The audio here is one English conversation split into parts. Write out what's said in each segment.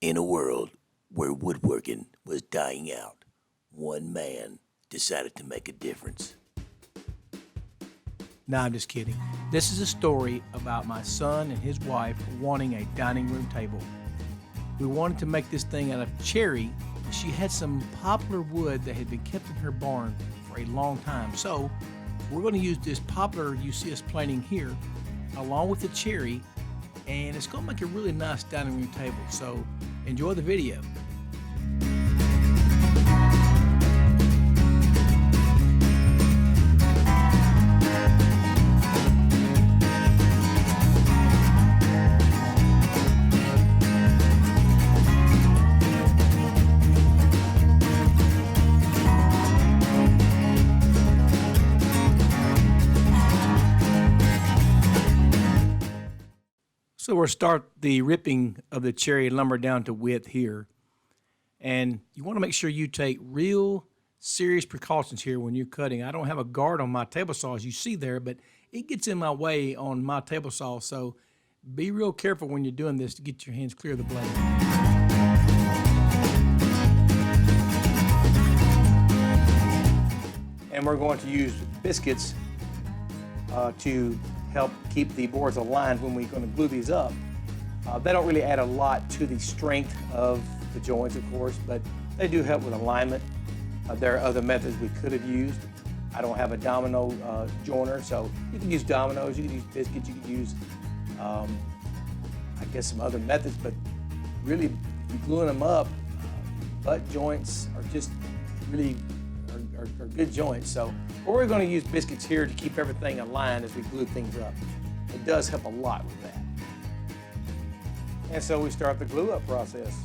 In a world where woodworking was dying out, one man decided to make a difference. No, I'm just kidding. This is a story about my son and his wife wanting a dining room table. We wanted to make this thing out of cherry. She had some poplar wood that had been kept in her barn for a long time. So we're going to use this poplar you see us planing here along with the cherry, and it's going to make a really nice dining room table. So enjoy the video. So we'll start the ripping of the cherry lumber down to width here. And you want to make sure you take real serious precautions here when you're cutting. I don't have a guard on my table saw as you see there, but it gets in my way on my table saw. So be real careful when you're doing this to get your hands clear of the blade. And we're going to use biscuits to help keep the boards aligned when we're going to glue these up. They don't really add a lot to the strength of the joints, of course, but they do help with alignment. There are other methods we could have used. I don't have a domino joiner, so you can use dominoes, you can use biscuits, you can use, I guess, some other methods, but really, if you're gluing them up, butt joints are just really are good joints. So we're going to use biscuits here to keep everything aligned as we glue things up. It does help a lot with that. And so we start the glue up process.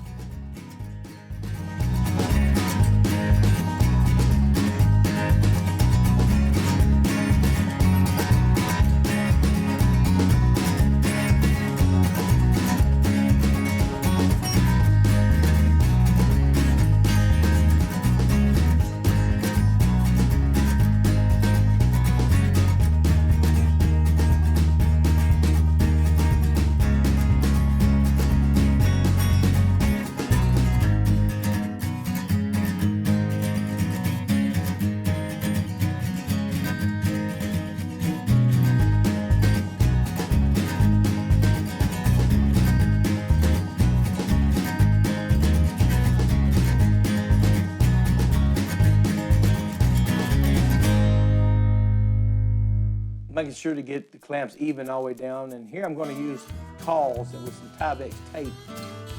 Making sure to get the clamps even all the way down. And here I'm going to use cawls and with some Tyvek tape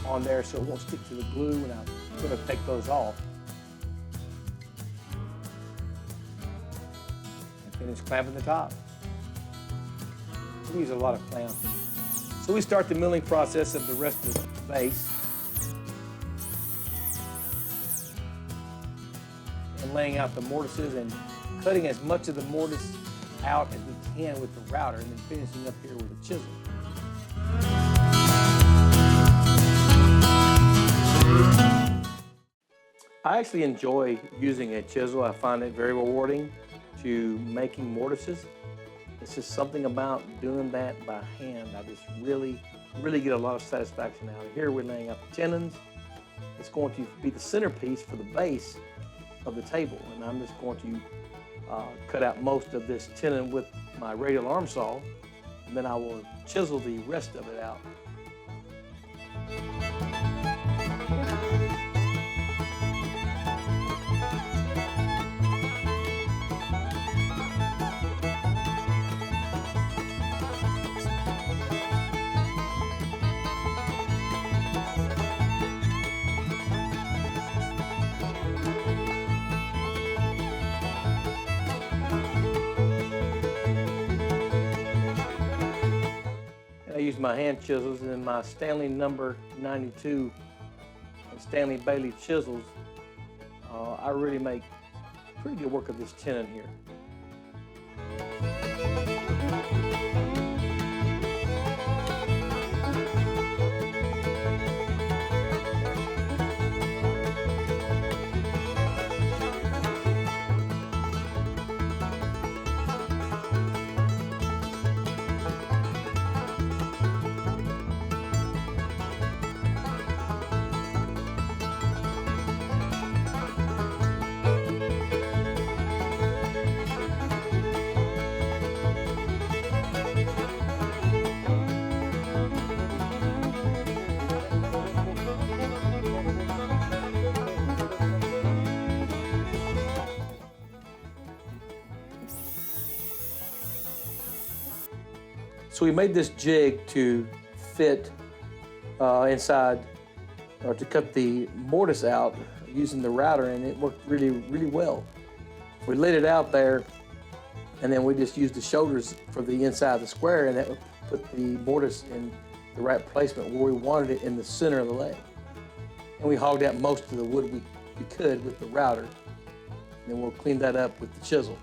on there so it won't stick to the glue, and I'm going to take those off. And finish clamping the top. We use a lot of clamps. So we start the milling process of the rest of the base. And laying out the mortises and cutting as much of the mortise out as we can with the router, and then finishing up here with a chisel. I actually enjoy using a chisel. I find it very rewarding to making mortises. It's just something about doing that by hand. I just really get a lot of satisfaction out of it. Here we're laying out the tenons. It's going to be the centerpiece for the base of the table, and I'm just going to cut out most of this tenon with my radial arm saw, and then I will chisel the rest of it out. I use my hand chisels and my Stanley number 92 and Stanley Bailey chisels. I really make pretty good work of this tenon here. So we made this jig to fit inside, or to cut the mortise out using the router, and it worked really, really well. We laid it out there, and then we just used the shoulders for the inside of the square, and that would put the mortise in the right placement where we wanted it, in the center of the leg. And we hogged out most of the wood we could with the router. And then we'll clean that up with the chisel.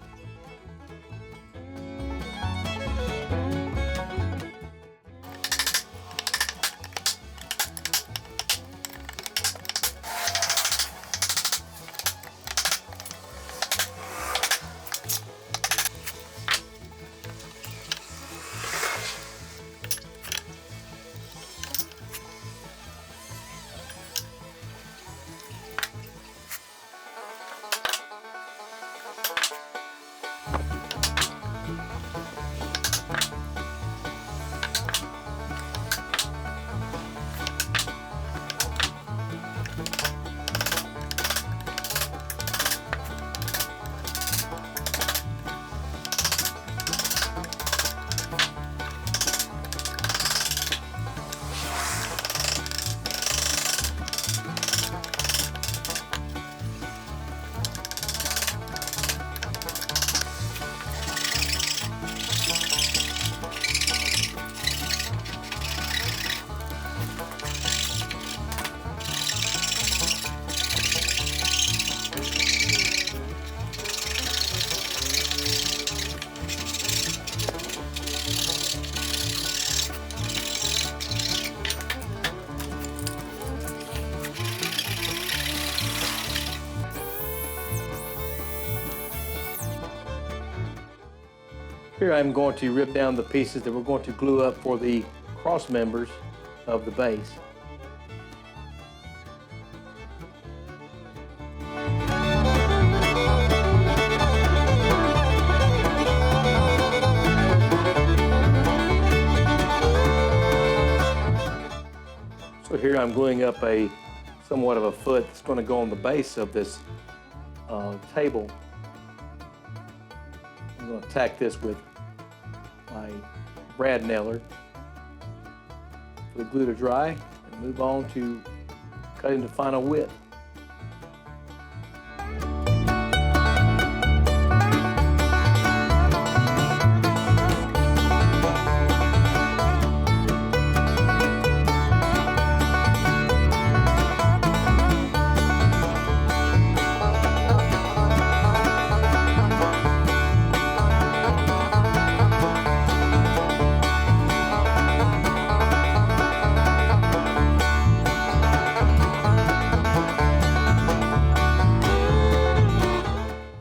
Here I'm going to rip down the pieces that we're going to glue up for the cross members of the base. So here I'm gluing up somewhat of a foot that's going to go on the base of this table. I'm going to tack this with my brad nailer for the glue to dry, and move on to cutting the final width.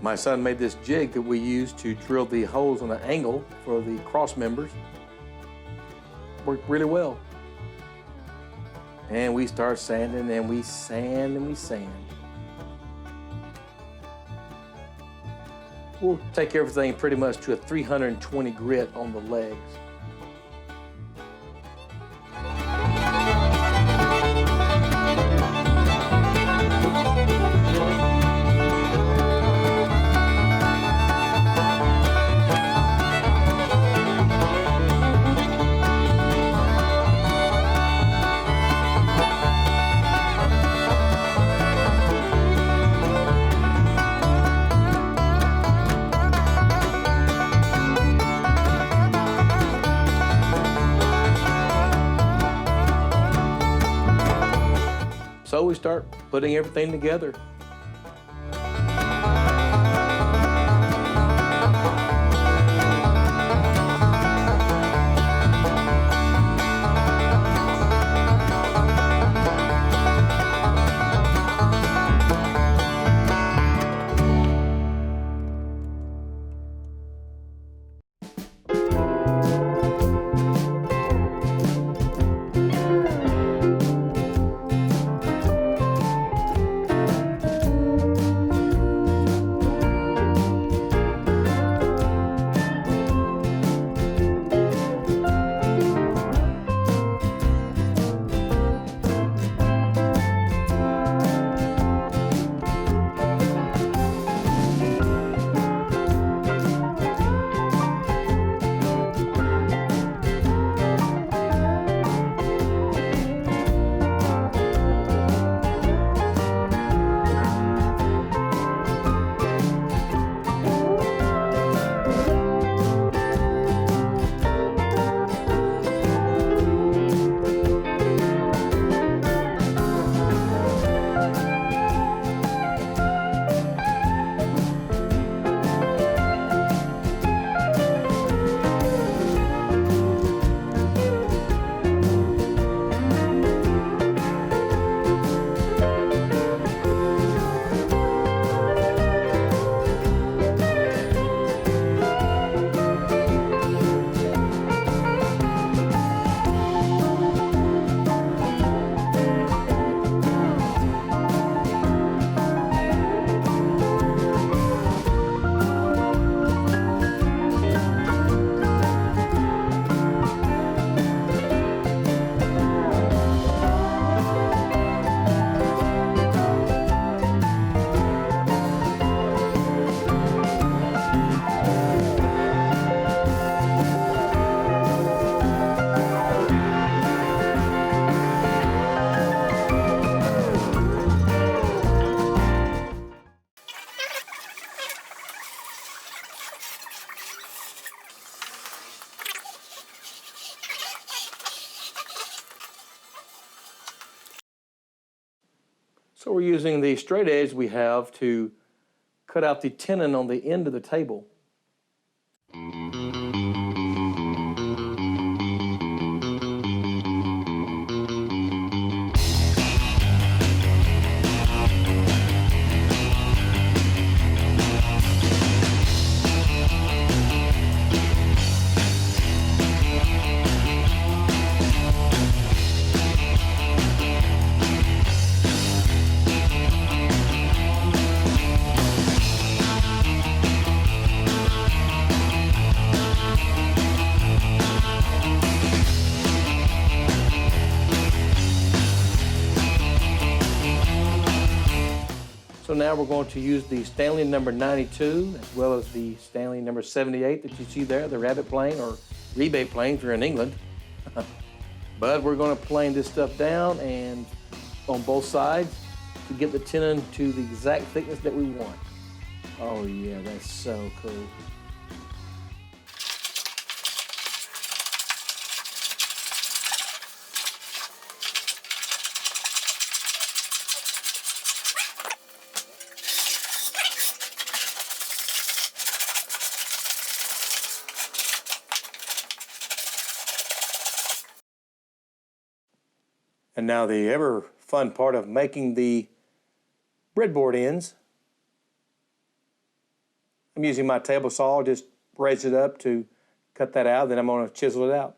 My son made this jig that we use to drill the holes on an angle for the cross members. Worked really well. And we start sanding, and we sand and we sand. We'll take everything pretty much to a 320 grit on the legs. So we start putting everything together. So we're using the straight edge we have to cut out the tenon on the end of the table. So now we're going to use the Stanley number 92 as well as the Stanley number 78 that you see there, the rabbet plane or rebate plane if you're in England. But we're going to plane this stuff down and on both sides to get the tenon to the exact thickness that we want. Oh yeah, that's so cool. And now the ever fun part of making the breadboard ends. I'm using my table saw, just raise it up to cut that out, then I'm going to chisel it out.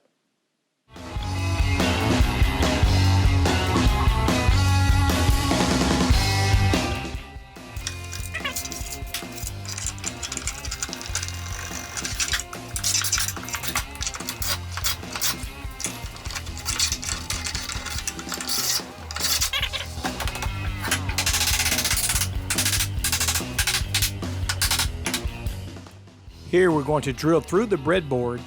Here we're going to drill through the breadboard,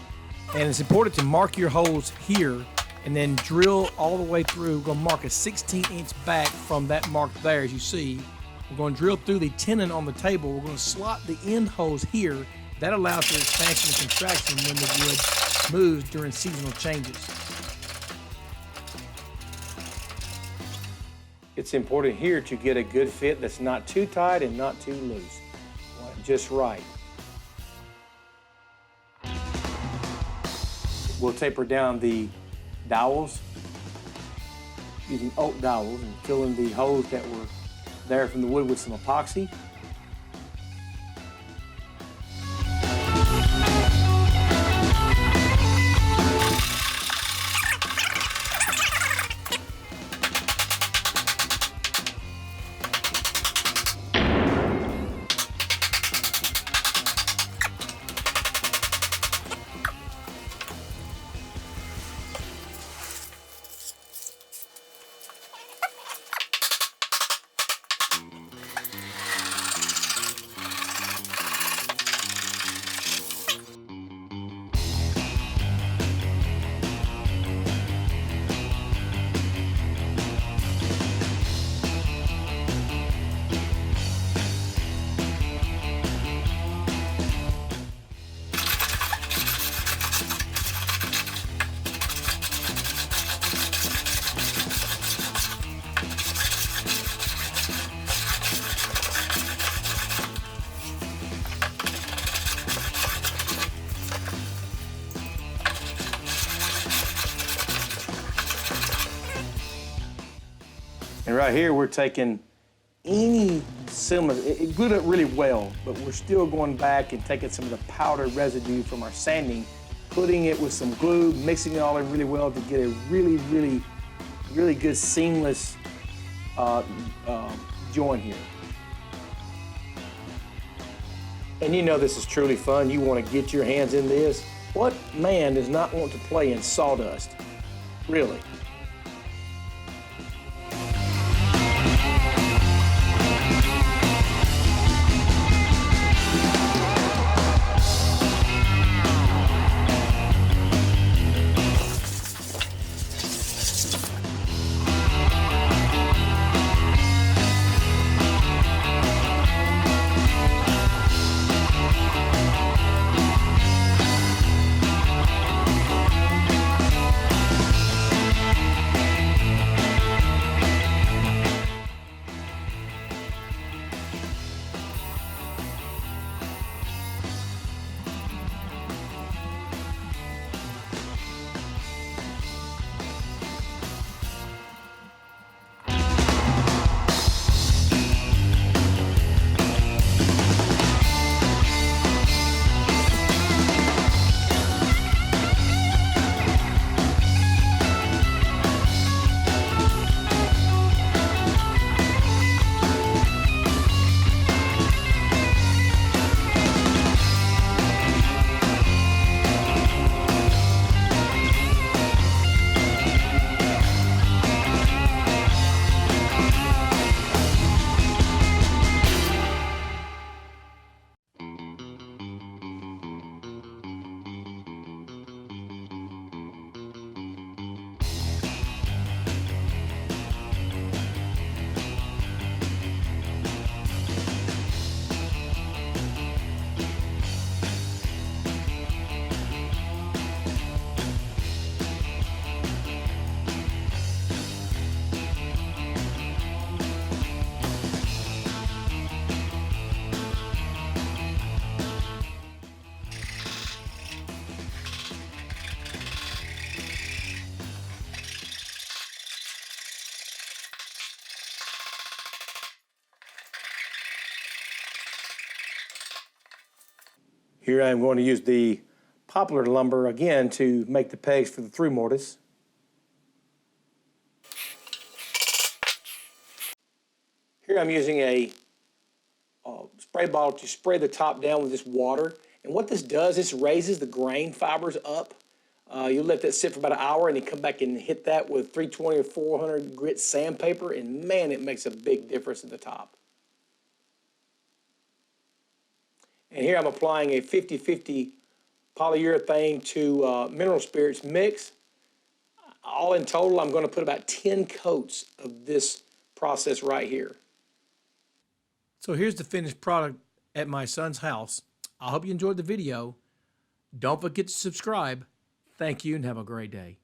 and it's important to mark your holes here and then drill all the way through. We're going to mark a 16-inch back from that mark there, as you see. We're going to drill through the tenon on the table. We're going to slot the end holes here. That allows for expansion and contraction when the wood moves during seasonal changes. It's important here to get a good fit that's not too tight and not too loose. Just right. We'll taper down the dowels using oak dowels and fill in the holes that were there from the wood with some epoxy. And right here, we're taking any similar, it glued it really well, but we're still going back and taking some of the powder residue from our sanding, putting it with some glue, mixing it all in really well to get a really good seamless joint here. And you know this is truly fun. You want to get your hands in this. What man does not want to play in sawdust? Really? Here I am going to use the poplar lumber again to make the pegs for the through mortise. Here I'm using a spray bottle to spray the top down with this water. And what this does, this raises the grain fibers up. You let that sit for about an hour and you come back and hit that with 320 or 400 grit sandpaper, and man, it makes a big difference at the top. And here I'm applying a 50-50 polyurethane to mineral spirits mix. All in total, I'm going to put about 10 coats of this process right here. So here's the finished product at my son's house. I hope you enjoyed the video. Don't forget to subscribe. Thank you and have a great day.